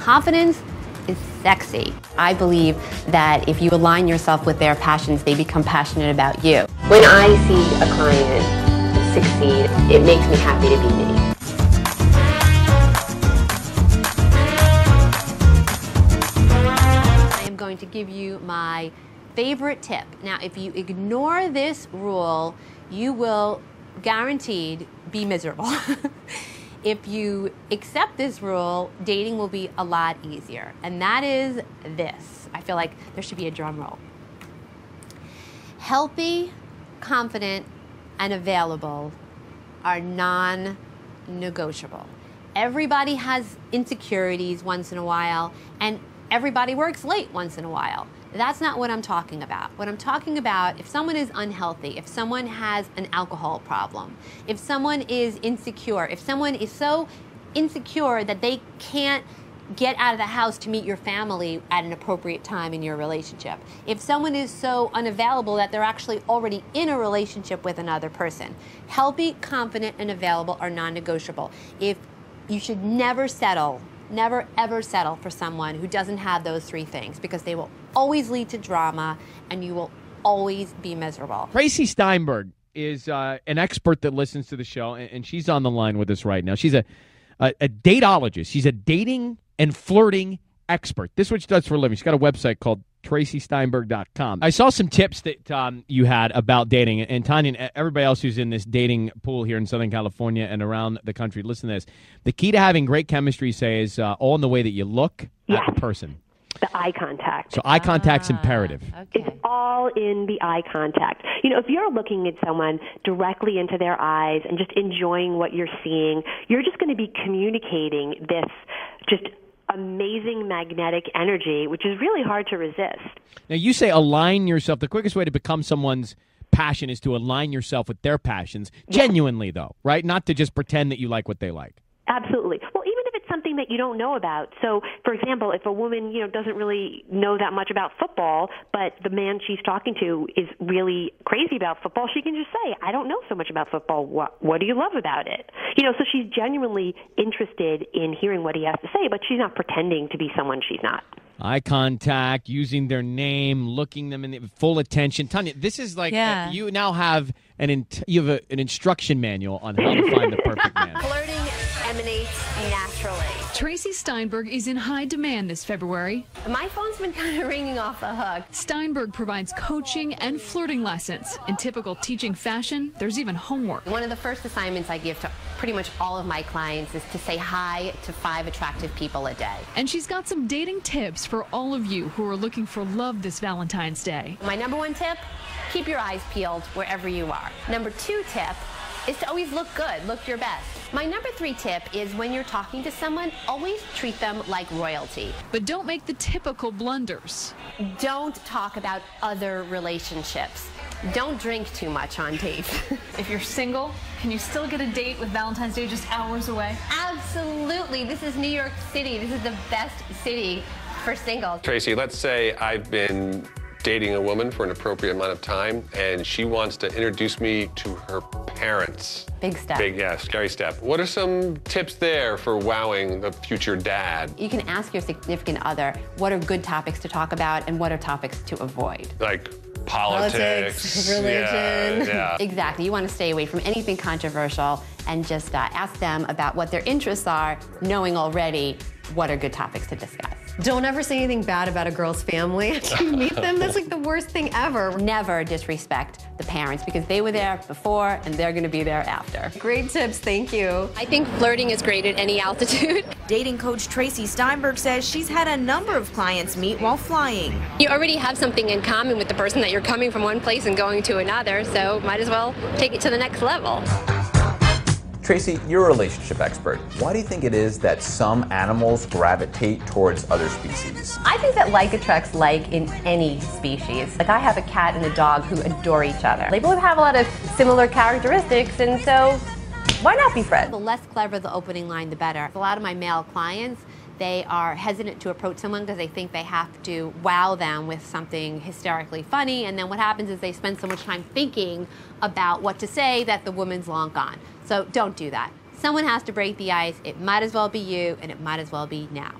confidence is sexy. I believe that if you align yourself with their passions, they become passionate about you. When I see a client succeed, it makes me happy to be me. I am going to give you my favorite tip. Now, if you ignore this rule, you will guaranteed be miserable. If you accept this rule, dating will be a lot easier. And that is this. I feel like there should be a drum roll. Healthy, confident, and available are non-negotiable. Everybody has insecurities once in a while, and everybody works late once in a while. That's not what I'm talking about. What I'm talking about, if someone is unhealthy, if someone has an alcohol problem, if someone is insecure, if someone is so insecure that they can't get out of the house to meet your family at an appropriate time in your relationship, if someone is so unavailable that they're actually already in a relationship with another person, healthy, confident, and available are non-negotiable. If you should never settle, never ever settle for someone who doesn't have those three things, because they will always lead to drama and you will always be miserable. Tracey Steinberg is an expert that listens to the show, and she's on the line with us right now. She's a dateologist. She's a dating and flirting expert. This is what she does for a living. She's got a website called TraceySteinberg.com. I saw some tips that you had about dating, and Tanya and everybody else who's in this dating pool here in Southern California and around the country, listen to this. The key to having great chemistry, say, is all in the way that you look at the person. The eye contact. So eye contact's imperative. Okay. It's all in the eye contact. You know, if you're looking at someone directly into their eyes and just enjoying what you're seeing, you're just going to be communicating this just amazing magnetic energy, which is really hard to resist. Now, you say align yourself. The quickest way to become someone's passion is to align yourself with their passions, genuinely, though, right? Not to just pretend that you like what they like. Absolutely. Well, even if it's something that you don't know about. So, for example, if a woman, doesn't really know that much about football, but the man she's talking to is really crazy about football, she can just say, I don't know so much about football. What do you love about it? So she's genuinely interested in hearing what he has to say, but she's not pretending to be someone she's not. Eye contact, using their name, looking them in the full attention. Tanya, this is like you now have an instruction manual on how to find the perfect man. Flirting emanates naturally. Tracey Steinberg is in high demand this February. My phone's been kind of ringing off the hook. Steinberg provides coaching and flirting lessons. In typical teaching fashion, there's even homework. One of the first assignments I give to pretty much all of my clients is to say hi to 5 attractive people a day. And she's got some dating tips for all of you who are looking for love this Valentine's Day. My number 1 tip, keep your eyes peeled wherever you are. Number 2 tip is to always look good, look your best. My number 3 tip is when you're talking to someone, always treat them like royalty. But don't make the typical blunders. Don't talk about other relationships. Don't drink too much on dates. If you're single, can you still get a date with Valentine's Day just hours away? Absolutely. This is New York City. This is the best city for singles. Tracey, let's say I've been dating a woman for an appropriate amount of time, and she wants to introduce me to her parents. Big step. Scary step. What are some tips there for wowing the future dad? You can ask your significant other, what are good topics to talk about and what are topics to avoid? Like politics, religion. Yeah. Exactly. You want to stay away from anything controversial and just ask them about what their interests are, knowing already what are good topics to discuss. Don't ever say anything bad about a girl's family after you meet them. That's like the worst thing ever. Never disrespect the parents, because they were there before and they're going to be there after. Great tips, thank you. I think flirting is great at any altitude. Dating coach Tracey Steinberg says she's had a number of clients meet while flying. You already have something in common with the person that you're coming from one place and going to another, so might as well take it to the next level. Tracey, you're a relationship expert. Why do you think it is that some animals gravitate towards other species? I think that like attracts like in any species. Like I have a cat and a dog who adore each other. They both have a lot of similar characteristics, and so why not be friends? The less clever the opening line, the better. A lot of my male clients, they are hesitant to approach someone because they think they have to wow them with something hysterically funny, and then what happens is they spend so much time thinking about what to say that the woman's long gone. So don't do that. Someone has to break the ice. It might as well be you, and it might as well be now.